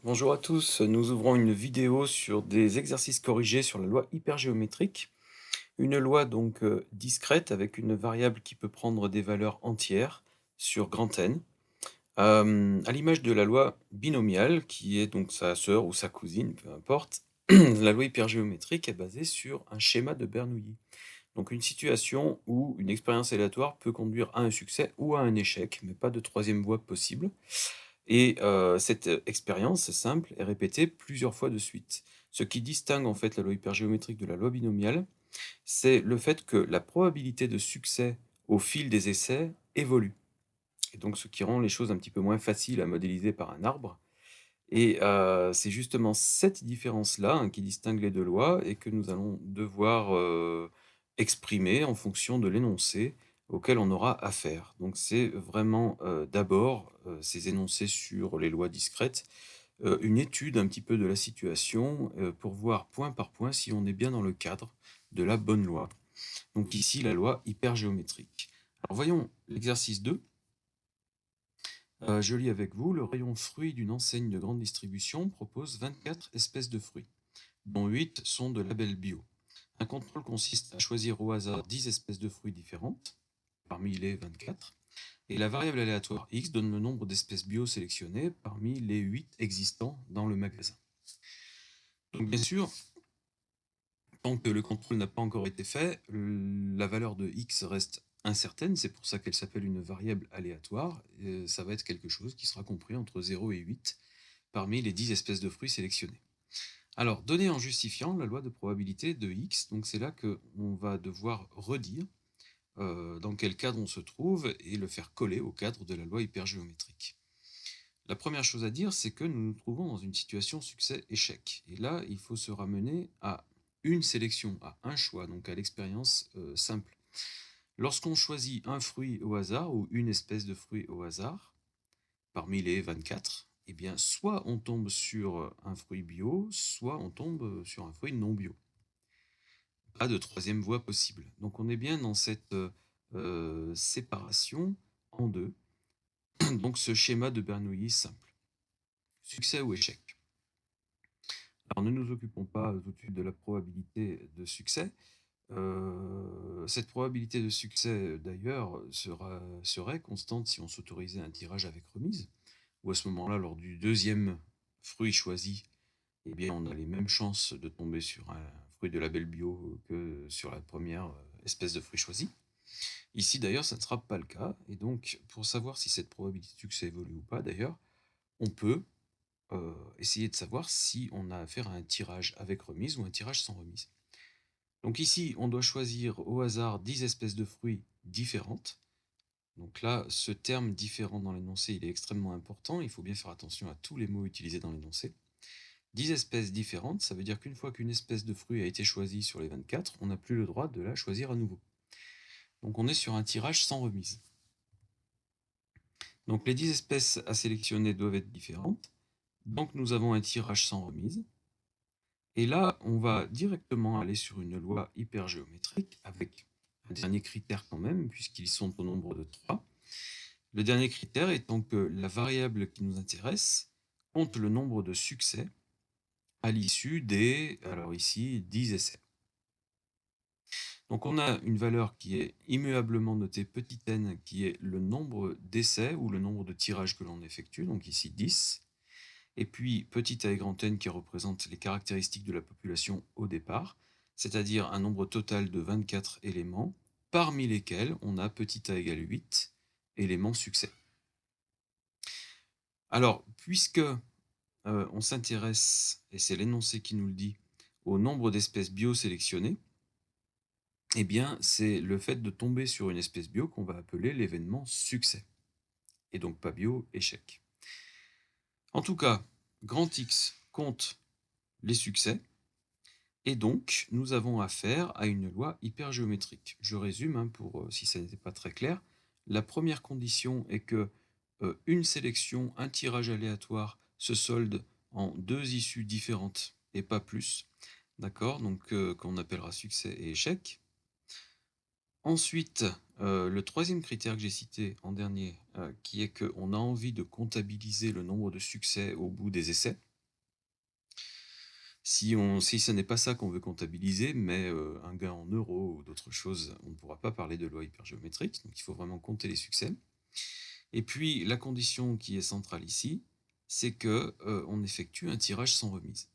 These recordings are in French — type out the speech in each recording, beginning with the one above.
Bonjour à tous, nous ouvrons une vidéo sur des exercices corrigés sur la loi hypergéométrique. Une loi donc discrète avec une variable qui peut prendre des valeurs entières sur grand N, à l'image de la loi binomiale qui est donc sa sœur ou sa cousine, peu importe. La loi hypergéométrique est basée sur un schéma de Bernoulli. Donc une situation où une expérience aléatoire peut conduire à un succès ou à un échec, mais pas de troisième voie possible. Et cette expérience simple est répétée plusieurs fois de suite. Ce qui distingue en fait la loi hypergéométrique de la loi binomiale, c'est le fait que la probabilité de succès au fil des essais évolue. Et donc ce qui rend les choses un petit peu moins faciles à modéliser par un arbre. Et c'est justement cette différence-là, hein, qui distingue les 2 lois et que nous allons devoir, exprimer en fonction de l'énoncé auquel on aura affaire. Donc c'est vraiment, d'abord, ces énoncés sur les lois discrètes, une étude un petit peu de la situation, pour voir point par point si on est bien dans le cadre de la bonne loi. Donc ici, la loi hypergéométrique. Alors voyons l'exercice 2. Je lis avec vous: le rayon fruits d'une enseigne de grande distribution propose 24 espèces de fruits, dont 8 sont de label bio. Un contrôle consiste à choisir au hasard 10 espèces de fruits différentes, parmi les 24, et la variable aléatoire x donne le nombre d'espèces bio sélectionnées parmi les 8 existants dans le magasin. Donc bien sûr, tant que le contrôle n'a pas encore été fait, la valeur de x reste incertaine, c'est pour ça qu'elle s'appelle une variable aléatoire, et ça va être quelque chose qui sera compris entre 0 et 8 parmi les 10 espèces de fruits sélectionnées. Alors, donné en justifiant la loi de probabilité de x, donc c'est là qu'on va devoir redire dans quel cadre on se trouve et le faire coller au cadre de la loi hypergéométrique. La première chose à dire, c'est que nous nous trouvons dans une situation succès-échec. Et là, il faut se ramener à une sélection, à un choix, donc à l'expérience simple. Lorsqu'on choisit un fruit au hasard ou une espèce de fruit au hasard, parmi les 24, eh bien, soit on tombe sur un fruit bio, soit on tombe sur un fruit non bio. Pas de troisième voie possible. Donc on est bien dans cette séparation en deux, donc ce schéma de Bernoulli simple. Succès ou échec. Alors ne nous occupons pas tout de suite de la probabilité de succès. Cette probabilité de succès, d'ailleurs, serait constante si on s'autorisait un tirage avec remise, ou à ce moment-là, lors du deuxième fruit choisi, eh bien, on a les mêmes chances de tomber sur un fruit de label bio que sur la première espèce de fruit choisi. Ici, d'ailleurs, ça ne sera pas le cas, et donc, pour savoir si cette probabilité de succès évolue ou pas, d'ailleurs, on peut essayer de savoir si on a affaire à un tirage avec remise ou un tirage sans remise. Donc ici, on doit choisir au hasard 10 espèces de fruits différentes. Donc là, ce terme différent dans l'énoncé, il est extrêmement important. Il faut bien faire attention à tous les mots utilisés dans l'énoncé. 10 espèces différentes, ça veut dire qu'une fois qu'une espèce de fruit a été choisie sur les 24, on n'a plus le droit de la choisir à nouveau. Donc on est sur un tirage sans remise. Donc les 10 espèces à sélectionner doivent être différentes. Donc nous avons un tirage sans remise. Et là, on va directement aller sur une loi hypergéométrique avec un dernier critère quand même, puisqu'ils sont au nombre de 3. Le dernier critère étant que la variable qui nous intéresse compte le nombre de succès à l'issue des, alors ici, 10 essais. Donc on a une valeur qui est immuablement notée petit n, qui est le nombre d'essais ou le nombre de tirages que l'on effectue, donc ici 10. Et puis petit a et grand N qui représente les caractéristiques de la population au départ, c'est-à-dire un nombre total de 24 éléments, parmi lesquels on a petit a égale 8 éléments succès. Alors, puisque on s'intéresse, et c'est l'énoncé qui nous le dit, au nombre d'espèces bio sélectionnées, eh bien, c'est le fait de tomber sur une espèce bio qu'on va appeler l'événement succès, et donc pas bio, échec. En tout cas, grand X compte les succès, et donc nous avons affaire à une loi hypergéométrique. Je résume, hein, pour si ça n'était pas très clair. La première condition est que une sélection, un tirage aléatoire se solde en deux issues différentes et pas plus. D'accord? Donc qu'on appellera succès et échec. Ensuite, le troisième critère que j'ai cité en dernier, qui est qu'on a envie de comptabiliser le nombre de succès au bout des essais. Si ce n'est pas ça qu'on veut comptabiliser, mais un gain en euros ou d'autres choses, on ne pourra pas parler de loi hypergéométrique, donc il faut vraiment compter les succès. Et puis la condition qui est centrale ici, c'est que, on effectue un tirage sans remise.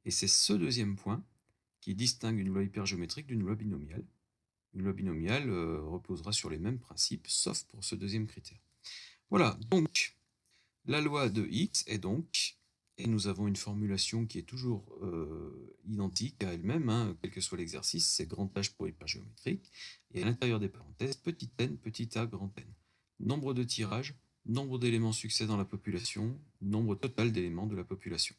Et c'est ce deuxième point qui distingue une loi hypergéométrique d'une loi binomiale. Une loi binomiale, reposera sur les mêmes principes, sauf pour ce deuxième critère. Voilà, donc la loi de X est donc, et nous avons une formulation qui est toujours identique à elle-même, hein, quel que soit l'exercice, c'est grand H pour hypergéométrique, et à l'intérieur des parenthèses, petit n, petit a, grand N. Nombre de tirages, nombre d'éléments succès dans la population, nombre total d'éléments de la population.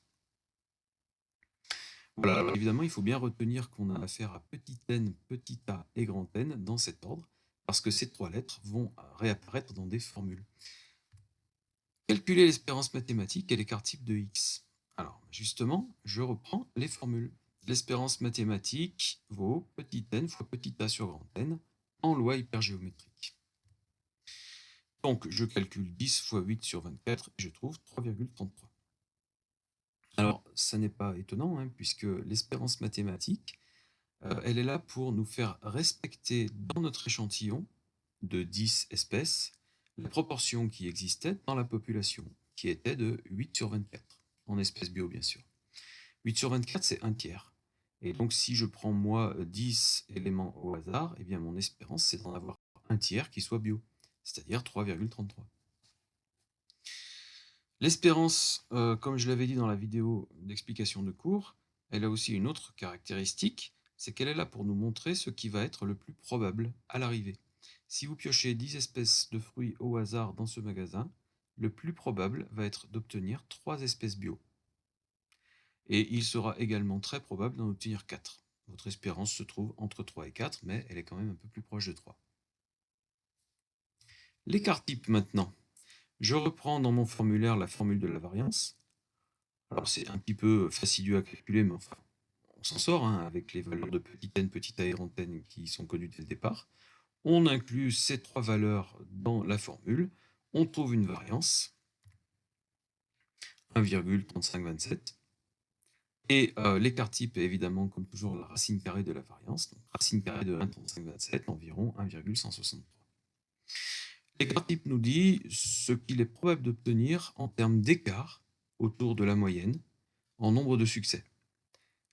Voilà, alors évidemment, il faut bien retenir qu'on a affaire à petit n, petit a et grand N dans cet ordre, parce que ces trois lettres vont réapparaître dans des formules. Calculer l'espérance mathématique et l'écart type de x. Alors, justement, je reprends les formules. L'espérance mathématique vaut petit n fois petit a sur grand N en loi hypergéométrique. Donc, je calcule 10 fois 8 sur 24 et je trouve 3,33. Alors, ça n'est pas étonnant, hein, puisque l'espérance mathématique, elle est là pour nous faire respecter dans notre échantillon de 10 espèces la proportion qui existait dans la population, qui était de 8 sur 24, en espèces bio bien sûr. 8 sur 24, c'est un tiers. Et donc si je prends moi 10 éléments au hasard, eh bien mon espérance c'est d'en avoir un tiers qui soit bio, c'est-à-dire 3,33. L'espérance, comme je l'avais dit dans la vidéo d'explication de cours, elle a aussi une autre caractéristique, c'est qu'elle est là pour nous montrer ce qui va être le plus probable à l'arrivée. Si vous piochez 10 espèces de fruits au hasard dans ce magasin, le plus probable va être d'obtenir 3 espèces bio. Et il sera également très probable d'en obtenir 4. Votre espérance se trouve entre 3 et 4, mais elle est quand même un peu plus proche de 3. L'écart type maintenant. Je reprends dans mon formulaire la formule de la variance. Alors c'est un petit peu fastidieux à calculer, mais enfin, on s'en sort hein, avec les valeurs de petit n, petit a et grand N qui sont connues dès le départ. On inclut ces trois valeurs dans la formule, on trouve une variance, 1,3527, et l'écart type est évidemment, comme toujours, la racine carrée de la variance, donc racine carrée de 1,3527, environ 1,163. L'écart type nous dit ce qu'il est probable d'obtenir en termes d'écart autour de la moyenne en nombre de succès.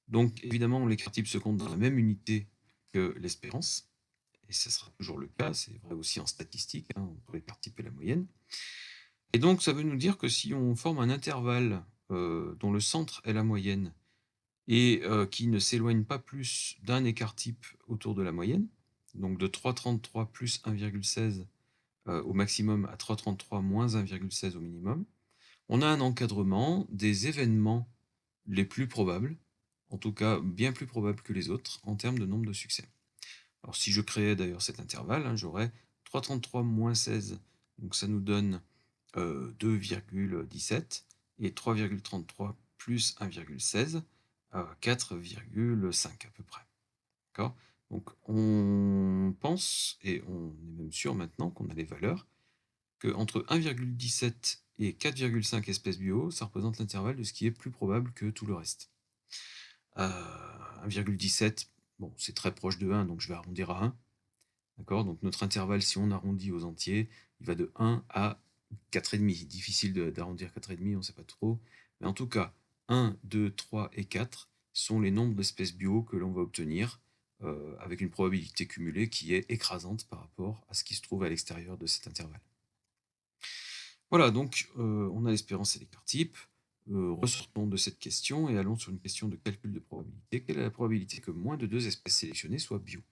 Donc évidemment, l'écart type se compte dans la même unité que l'espérance, et ce sera toujours le cas, c'est vrai aussi en statistique, hein, entre l'écart type et la moyenne. Et donc ça veut nous dire que si on forme un intervalle dont le centre est la moyenne, et qui ne s'éloigne pas plus d'un écart type autour de la moyenne, donc de 3,33 plus 1,16 au maximum à 3,33 moins 1,16 au minimum, on a un encadrement des événements les plus probables, en tout cas bien plus probables que les autres, en termes de nombre de succès. Alors si je créais d'ailleurs cet intervalle, hein, j'aurais 3,33 moins 16, donc ça nous donne 2,17, et 3,33 plus 1,16, 4,5 à peu près. D'accord ? Donc on pense, et on est même sûr maintenant qu'on a les valeurs, qu'entre 1,17 et 4,5 espèces bio, ça représente l'intervalle de ce qui est plus probable que tout le reste. 1,17, bon, c'est très proche de 1, donc je vais arrondir à 1. D'accord ? Donc notre intervalle, si on arrondit aux entiers, il va de 1 à 4,5. Difficile d'arrondir 4,5, on ne sait pas trop. Mais en tout cas, 1, 2, 3 et 4 sont les nombres d'espèces bio que l'on va obtenir avec une probabilité cumulée qui est écrasante par rapport à ce qui se trouve à l'extérieur de cet intervalle. Voilà, donc on a l'espérance et l'écart type. Ressortons de cette question et allons sur une question de calcul de probabilité. Quelle est la probabilité que moins de 2 espèces sélectionnées soient bio ?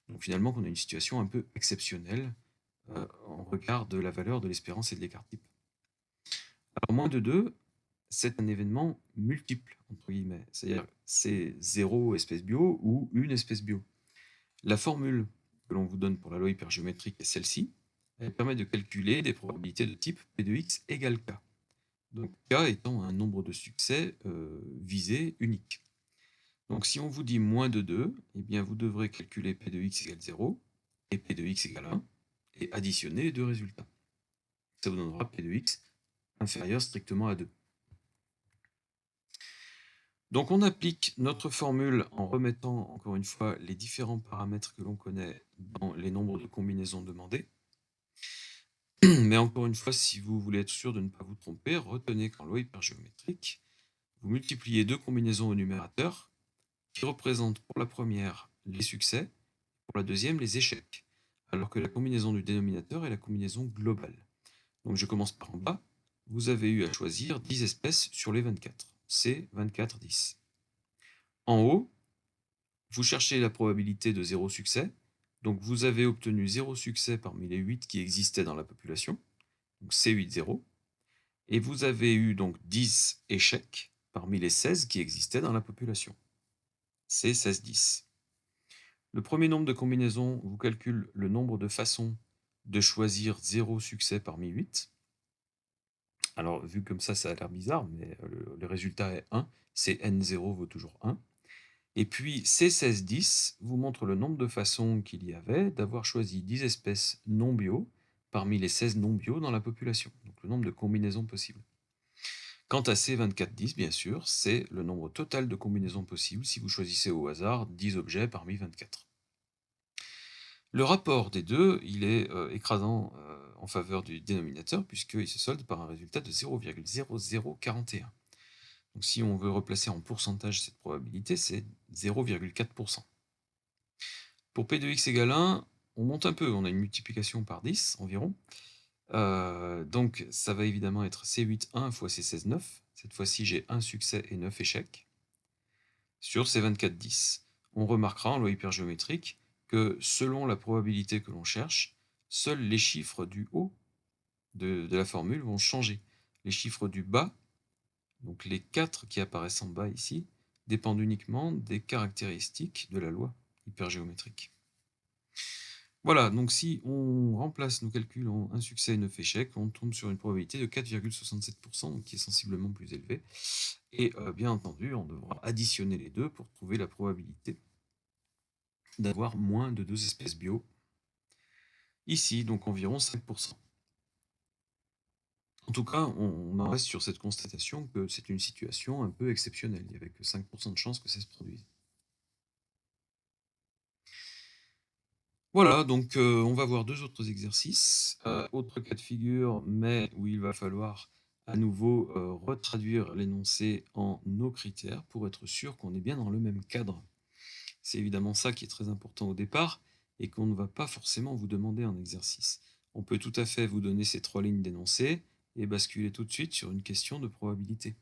Donc finalement, on a une situation un peu exceptionnelle en regard de la valeur de l'espérance et de l'écart type. Alors moins de 2, c'est un événement multiple, entre guillemets. C'est-à-dire c'est 0 espèce bio ou une espèce bio. La formule que l'on vous donne pour la loi hypergéométrique est celle-ci. Elle permet de calculer des probabilités de type P de x égale K. Donc K étant un nombre de succès visé unique. Donc si on vous dit moins de 2, eh bien vous devrez calculer P de x égale 0 et P de x égale 1 et additionner les deux résultats. Ça vous donnera P de x inférieur strictement à 2. Donc on applique notre formule en remettant encore une fois les différents paramètres que l'on connaît dans les nombres de combinaisons demandées. Mais encore une fois, si vous voulez être sûr de ne pas vous tromper, retenez qu'en loi hypergéométrique, vous multipliez deux combinaisons au numérateur qui représentent pour la première les succès, pour la deuxième les échecs, alors que la combinaison du dénominateur est la combinaison globale. Donc je commence par en bas, vous avez eu à choisir 10 espèces sur les 24, c'est 24, 10. En haut, vous cherchez la probabilité de 0 succès, donc vous avez obtenu 0 succès parmi les 8 qui existaient dans la population, donc C8, 0, et vous avez eu donc 10 échecs parmi les 16 qui existaient dans la population, C16, 10. Le premier nombre de combinaisons vous calcule le nombre de façons de choisir 0 succès parmi 8. Alors, vu comme ça a l'air bizarre, mais le résultat est 1, c'est N0 vaut toujours 1. Et puis C16, 10 vous montre le nombre de façons qu'il y avait d'avoir choisi 10 espèces non bio parmi les 16 non bio dans la population, donc le nombre de combinaisons possibles. Quant à C24, 10, bien sûr, c'est le nombre total de combinaisons possibles si vous choisissez au hasard 10 objets parmi 24. Le rapport des deux, il est écrasant en faveur du dénominateur, puisqu'il se solde par un résultat de 0,0041. Donc si on veut replacer en pourcentage cette probabilité, c'est 0,4%. Pour P de x égale 1, on monte un peu, on a une multiplication par 10 environ. Donc ça va évidemment être C8, 1 fois C16, 9. Cette fois-ci, j'ai 1 succès et 9 échecs. Sur C24, 10. On remarquera en loi hypergéométrique que selon la probabilité que l'on cherche, seuls les chiffres du haut de la formule vont changer. Les chiffres du bas, donc les 4 qui apparaissent en bas ici, dépendent uniquement des caractéristiques de la loi hypergéométrique. Voilà, donc si on remplace nos calculs en un succès et 9 échecs, on tombe sur une probabilité de 4,67%, donc qui est sensiblement plus élevée. Et bien entendu, on devra additionner les deux pour trouver la probabilité d'avoir moins de 2 espèces bio. Ici, donc environ 5%. En tout cas, on en reste sur cette constatation que c'est une situation un peu exceptionnelle. Il n'y avait que 5% de chances que ça se produise. Voilà, donc on va voir deux autres exercices. Autre cas de figure, mais où il va falloir à nouveau retraduire l'énoncé en nos critères pour être sûr qu'on est bien dans le même cadre. C'est évidemment ça qui est très important au départ et qu'on ne va pas forcément vous demander en exercice. On peut tout à fait vous donner ces 3 lignes d'énoncé et basculer tout de suite sur une question de probabilité.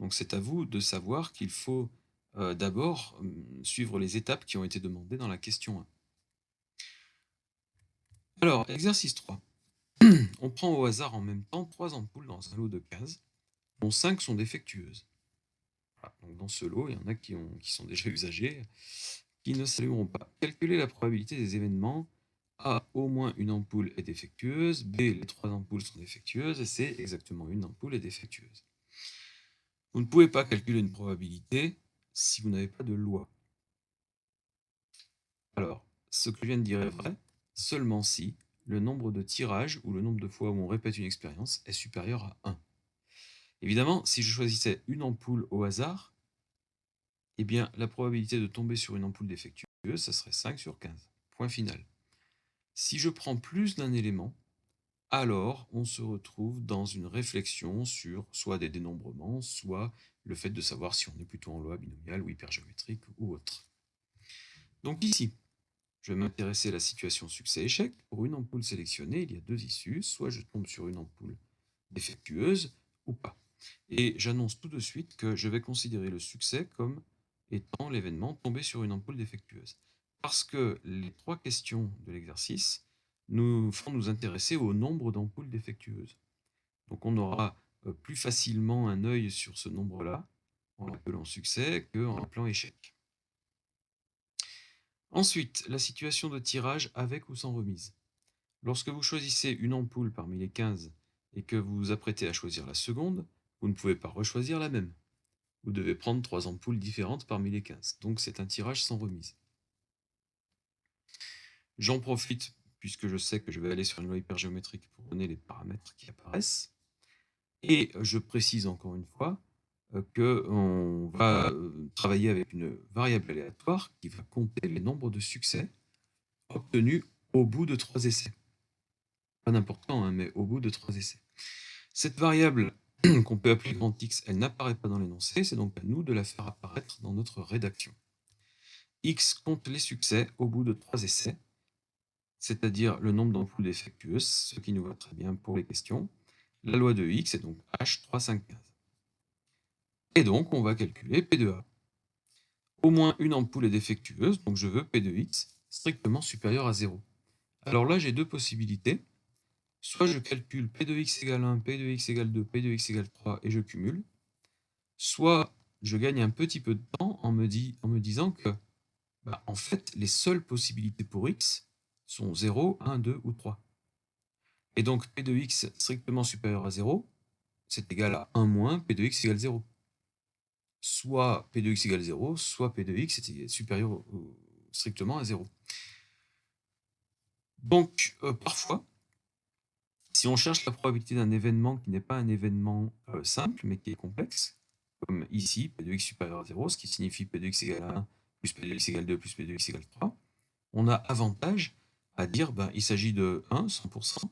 Donc c'est à vous de savoir qu'il faut d'abord suivre les étapes qui ont été demandées dans la question 1. Alors, exercice 3. On prend au hasard en même temps 3 ampoules dans un lot de cases, dont 5 sont défectueuses. Voilà, donc dans ce lot, il y en a qui sont déjà usagées, qui ne s'allumeront pas. Calculez la probabilité des événements. A, au moins une ampoule est défectueuse. B, les 3 ampoules sont défectueuses. Et C, exactement une ampoule est défectueuse. Vous ne pouvez pas calculer une probabilité si vous n'avez pas de loi. Alors, ce que je viens de dire est vrai, seulement si le nombre de tirages ou le nombre de fois où on répète une expérience est supérieur à 1. Évidemment, si je choisissais une ampoule au hasard, eh bien, la probabilité de tomber sur une ampoule défectueuse, ça serait 5 sur 15. Point final. Si je prends plus d'un élément, alors on se retrouve dans une réflexion sur soit des dénombrements, soit le fait de savoir si on est plutôt en loi binomiale ou hypergéométrique ou autre. Donc ici, je vais m'intéresser à la situation succès-échec. Pour une ampoule sélectionnée, il y a deux issues. Soit je tombe sur une ampoule défectueuse ou pas. Et j'annonce tout de suite que je vais considérer le succès comme étant l'événement tombé sur une ampoule défectueuse. Parce que les 3 questions de l'exercice nous font nous intéresser au nombre d'ampoules défectueuses. Donc on aura plus facilement un œil sur ce nombre-là en l'appelant succès qu'en l'appelant échec. Ensuite, la situation de tirage avec ou sans remise. Lorsque vous choisissez une ampoule parmi les 15 et que vous vous apprêtez à choisir la seconde, vous ne pouvez pas rechoisir la même. Vous devez prendre 3 ampoules différentes parmi les 15. Donc c'est un tirage sans remise. J'en profite, puisque je sais que je vais aller sur une loi hypergéométrique pour donner les paramètres qui apparaissent. Et je précise encore une fois qu'on va travailler avec une variable aléatoire qui va compter les nombres de succès obtenus au bout de 3 essais. Pas n'importe quand, hein, mais au bout de 3 essais. Cette variable qu'on peut appeler grand X, elle n'apparaît pas dans l'énoncé, c'est donc à nous de la faire apparaître dans notre rédaction. X compte les succès au bout de 3 essais, c'est-à-dire le nombre d'ampoules défectueuses, ce qui nous va très bien pour les questions. La loi de X est donc H 3, 5, 15. Et donc, on va calculer P de A. Au moins une ampoule est défectueuse, donc je veux P de X strictement supérieur à 0. Alors là, j'ai deux possibilités. Soit je calcule P de X égale 1, P de X égale 2, P de X égale 3 et je cumule. Soit je gagne un petit peu de temps en me disant que, en fait, les seules possibilités pour X sont 0, 1, 2 ou 3. Et donc P de X strictement supérieur à 0, c'est égal à 1 moins P de X égale 0. Soit P de X égale 0, soit P de X est supérieur strictement à 0. Donc, parfois, si on cherche la probabilité d'un événement qui n'est pas un événement simple, mais qui est complexe, comme ici, P de X supérieur à 0, ce qui signifie P de X égale 1, plus P de X égale 2, plus P de X égale 3, on a avantage à dire il s'agit de 1, 100%,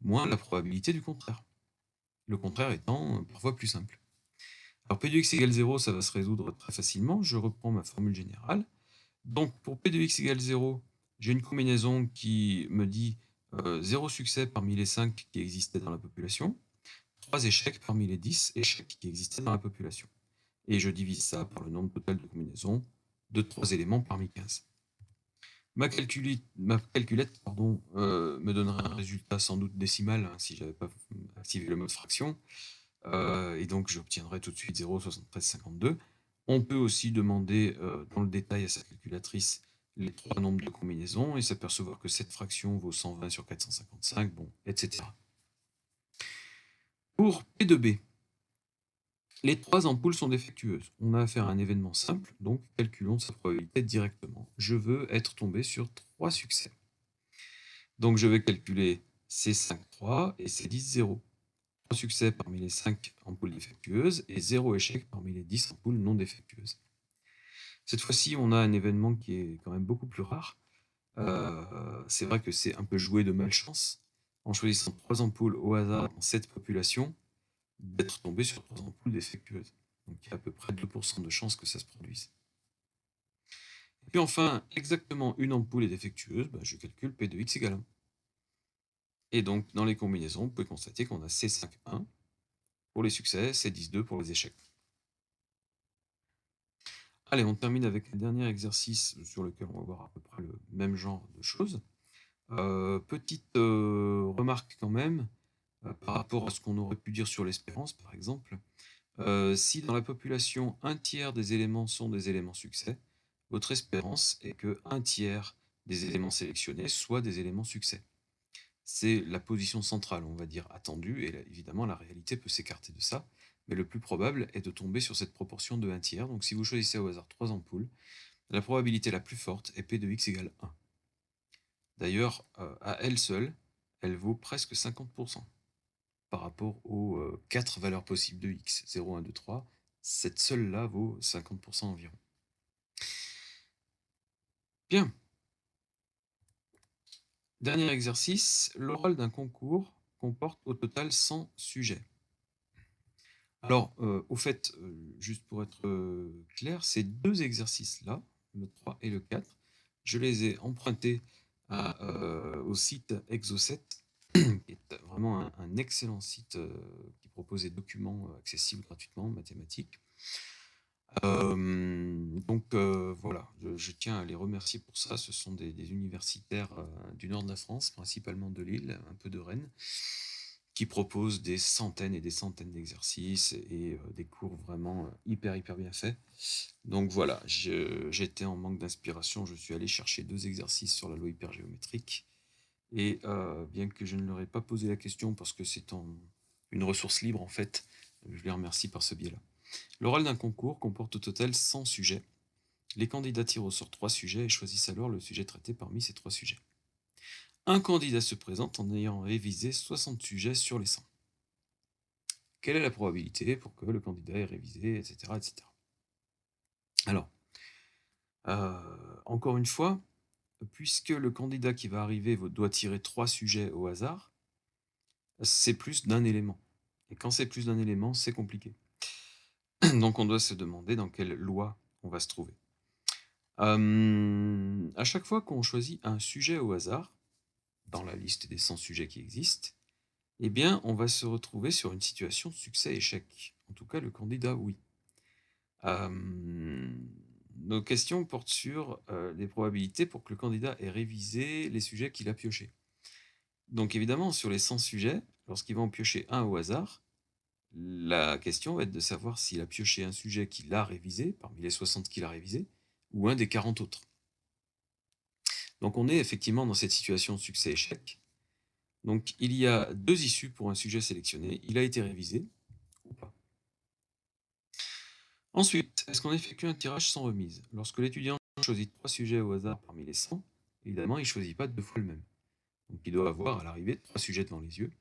moins la probabilité du contraire. Le contraire étant parfois plus simple. Alors P de X égale 0, ça va se résoudre très facilement. Je reprends ma formule générale. Donc pour P de X égale 0, j'ai une combinaison qui me dit 0 succès parmi les 5 qui existaient dans la population, 3 échecs parmi les 10 échecs qui existaient dans la population. Et je divise ça par le nombre total de combinaisons de 3 éléments parmi 15. Ma calculette me donnerait un résultat sans doute décimal hein, si je n'avais pas activé le mode fraction. Et donc j'obtiendrai tout de suite 0,7352. On peut aussi demander dans le détail à sa calculatrice les trois nombres de combinaisons et s'apercevoir que cette fraction vaut 120 sur 455, bon, etc. Pour P de B, les trois ampoules sont défectueuses. On a affaire à un événement simple, donc calculons sa probabilité directement. Je veux être tombé sur 3 succès. Donc je vais calculer C5 3 et C10 0. 3 succès parmi les 5 ampoules défectueuses et 0 échec parmi les 10 ampoules non défectueuses. Cette fois-ci, on a un événement qui est quand même beaucoup plus rare. C'est vrai que c'est un peu joué de malchance, en choisissant 3 ampoules au hasard dans cette population, d'être tombé sur 3 ampoules défectueuses. Donc il y a à peu près 2% de chances que ça se produise. Et puis enfin, exactement une ampoule est défectueuse, je calcule P de X égale 1. Et donc, dans les combinaisons, vous pouvez constater qu'on a C5 1 pour les succès, C10 2 pour les échecs. Allez, on termine avec un dernier exercice sur lequel on va voir à peu près le même genre de choses. Petite remarque quand même, par rapport à ce qu'on aurait pu dire sur l'espérance, par exemple. Si dans la population, un tiers des éléments sont des éléments succès, votre espérance est que un tiers des éléments sélectionnés soient des éléments succès. C'est la position centrale, on va dire, attendue, et là, évidemment, la réalité peut s'écarter de ça, mais le plus probable est de tomber sur cette proportion de 1 tiers. Donc si vous choisissez au hasard 3 ampoules, la probabilité la plus forte est P de X égale 1. D'ailleurs, à elle seule, elle vaut presque 50% par rapport aux 4 valeurs possibles de X, 0, 1, 2, 3. Cette seule-là vaut 50% environ. Bien. Dernier exercice, l'oral d'un concours comporte au total 100 sujets. Alors, au fait, juste pour être clair, ces deux exercices-là, le 3 et le 4, je les ai empruntés au site Exocet, qui est vraiment un excellent site qui propose des documents accessibles gratuitement, mathématiques. Donc voilà, je tiens à les remercier pour ça. Ce sont des universitaires du nord de la France, principalement de Lille, un peu de Rennes, qui proposent des centaines et des centaines d'exercices et des cours vraiment hyper bien faits. Donc voilà, j'étais en manque d'inspiration, je suis allé chercher 2 exercices sur la loi hypergéométrique. Et bien que je ne leur ai pas posé la question parce que c'est une ressource libre en fait, je les remercie par ce biais-là. L'oral d'un concours comporte au total 100 sujets. Les candidats tirent au sort 3 sujets et choisissent alors le sujet traité parmi ces 3 sujets. Un candidat se présente en ayant révisé 60 sujets sur les 100. quelle est la probabilité pour que le candidat ait révisé, etc., etc. Alors, encore une fois, puisque le candidat qui va arriver doit tirer 3 sujets au hasard, c'est plus d'un élément. Et quand c'est plus d'un élément, c'est compliqué. Donc on doit se demander dans quelle loi on va se trouver. À chaque fois qu'on choisit un sujet au hasard, dans la liste des 100 sujets qui existent, eh bien, on va se retrouver sur une situation succès-échec. En tout cas, le candidat, oui. Nos questions portent sur les probabilités pour que le candidat ait révisé les sujets qu'il a piochés. Donc évidemment, sur les 100 sujets, lorsqu'il va en piocher un au hasard, la question va être de savoir s'il a pioché un sujet qu'il a révisé, parmi les 60 qu'il a révisé, ou un des 40 autres. Donc on est effectivement dans cette situation de succès-échec. Donc il y a 2 issues pour un sujet sélectionné. Il a été révisé ou pas. Ensuite, est-ce qu'on effectue un tirage sans remise? Lorsque l'étudiant choisit 3 sujets au hasard parmi les 100, évidemment, il ne choisit pas 2 fois le même. Donc il doit avoir à l'arrivée 3 sujets devant les yeux.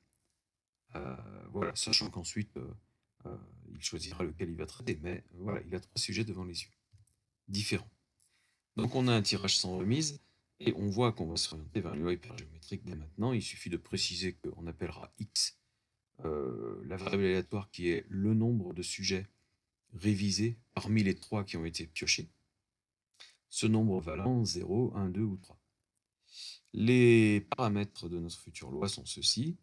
Voilà, sachant qu'ensuite, il choisira lequel il va traiter, mais voilà, il a 3 sujets devant les yeux, différents. Donc on a un tirage sans remise, et on voit qu'on va s'orienter vers une loi hypergéométrique dès maintenant. Il suffit de préciser qu'on appellera x la variable aléatoire qui est le nombre de sujets révisés parmi les 3 qui ont été piochés, ce nombre valant 0, 1, 2 ou 3. Les paramètres de notre future loi sont ceux-ci.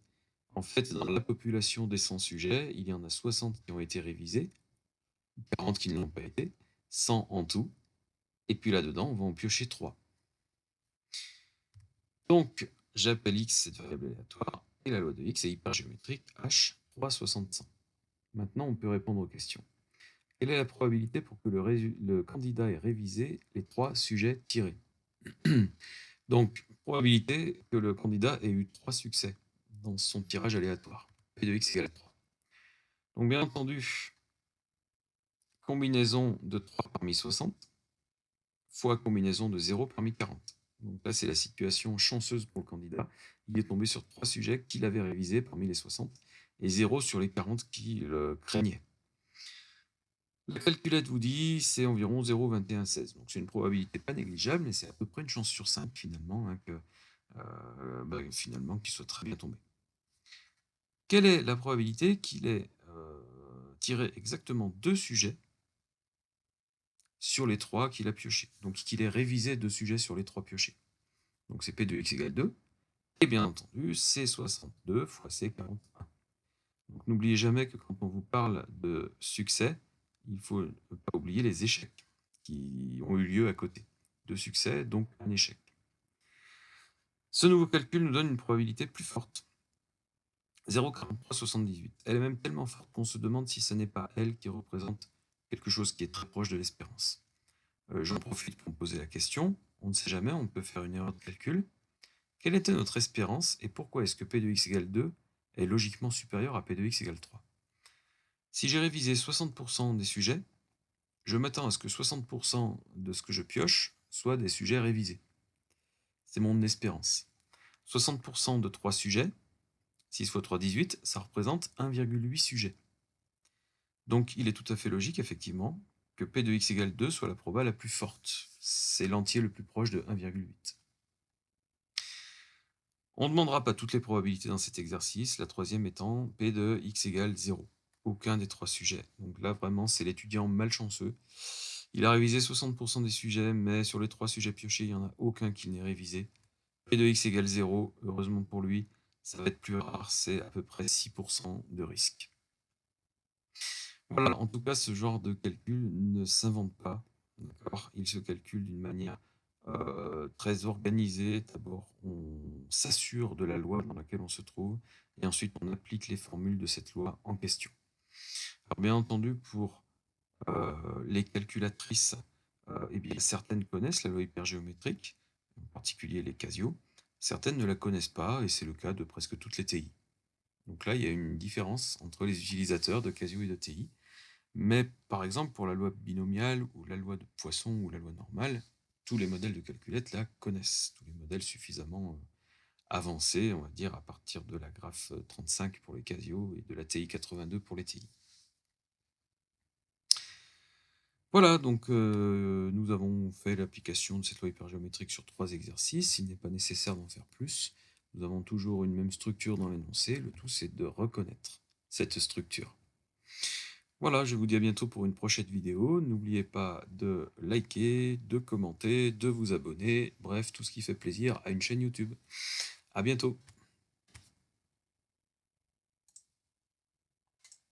En fait, dans la population des 100 sujets, il y en a 60 qui ont été révisés, 40 qui ne l'ont pas été, 100 en tout, et puis là-dedans, on va en piocher 3. Donc, j'appelle x cette variable aléatoire, et la loi de x est hypergéométrique h 3,60. Maintenant, on peut répondre aux questions. Quelle est la probabilité pour que le candidat ait révisé les 3 sujets tirés? Donc, probabilité que le candidat ait eu 3 succès dans son tirage aléatoire. P de x égale 3. Donc, bien entendu, combinaison de 3 parmi 60 fois combinaison de 0 parmi 40. Donc là, c'est la situation chanceuse pour le candidat. Il est tombé sur 3 sujets qu'il avait révisés parmi les 60 et 0 sur les 40 qu'il craignait. La calculette vous dit c'est environ 0,2116. Donc c'est une probabilité pas négligeable, mais c'est à peu près une chance sur 5 finalement finalement qu'il soit très bien tombé. Quelle est la probabilité qu'il ait tiré exactement 2 sujets sur les 3 qu'il a piochés? Donc qu'il ait révisé 2 sujets sur les 3 piochés. Donc c'est P de x égale 2. Et bien entendu, c'est 62 fois C 41. Donc n'oubliez jamais que quand on vous parle de succès, il ne faut pas oublier les échecs qui ont eu lieu à côté. 2 succès, donc un échec. Ce nouveau calcul nous donne une probabilité plus forte. 0,4378. Elle est même tellement forte qu'on se demande si ce n'est pas elle qui représente quelque chose qui est très proche de l'espérance. J'en profite pour me poser la question. On ne sait jamais, on peut faire une erreur de calcul. Quelle était notre espérance et pourquoi est-ce que P de x égale 2 est logiquement supérieur à P de x égale 3? Si j'ai révisé 60% des sujets, je m'attends à ce que 60% de ce que je pioche soit des sujets révisés. C'est mon espérance. 60% de 3 sujets, 6 fois 3, 18, ça représente 1,8 sujets. Donc il est tout à fait logique, effectivement, que P de x égale 2 soit la proba la plus forte. C'est l'entier le plus proche de 1,8. On ne demandera pas toutes les probabilités dans cet exercice, la troisième étant P de x égale 0. Aucun des 3 sujets. Donc là, vraiment, c'est l'étudiant malchanceux. Il a révisé 60% des sujets, mais sur les 3 sujets piochés, il n'y en a aucun qu'il n'ait révisé. P de x égale 0, heureusement pour lui, ça va être plus rare, c'est à peu près 6% de risque. Voilà, en tout cas, ce genre de calcul ne s'invente pas. Il se calcule d'une manière très organisée. D'abord, on s'assure de la loi dans laquelle on se trouve, et ensuite on applique les formules de cette loi en question. Alors, bien entendu, pour les calculatrices, eh bien, certaines connaissent la loi hypergéométrique, en particulier les Casio. Certaines ne la connaissent pas, et c'est le cas de presque toutes les TI. Donc là, il y a une différence entre les utilisateurs de Casio et de TI. Mais par exemple, pour la loi binomiale, ou la loi de Poisson, ou la loi normale, tous les modèles de calculette la connaissent, tous les modèles suffisamment avancée, on va dire, à partir de la graphe 35 pour les Casio et de la TI 82 pour les TI. Voilà, donc nous avons fait l'application de cette loi hypergéométrique sur 3 exercices. Il n'est pas nécessaire d'en faire plus. Nous avons toujours une même structure dans l'énoncé. Le tout, c'est de reconnaître cette structure. Voilà, je vous dis à bientôt pour une prochaine vidéo. N'oubliez pas de liker, de commenter, de vous abonner, bref, tout ce qui fait plaisir à une chaîne YouTube. À bientôt.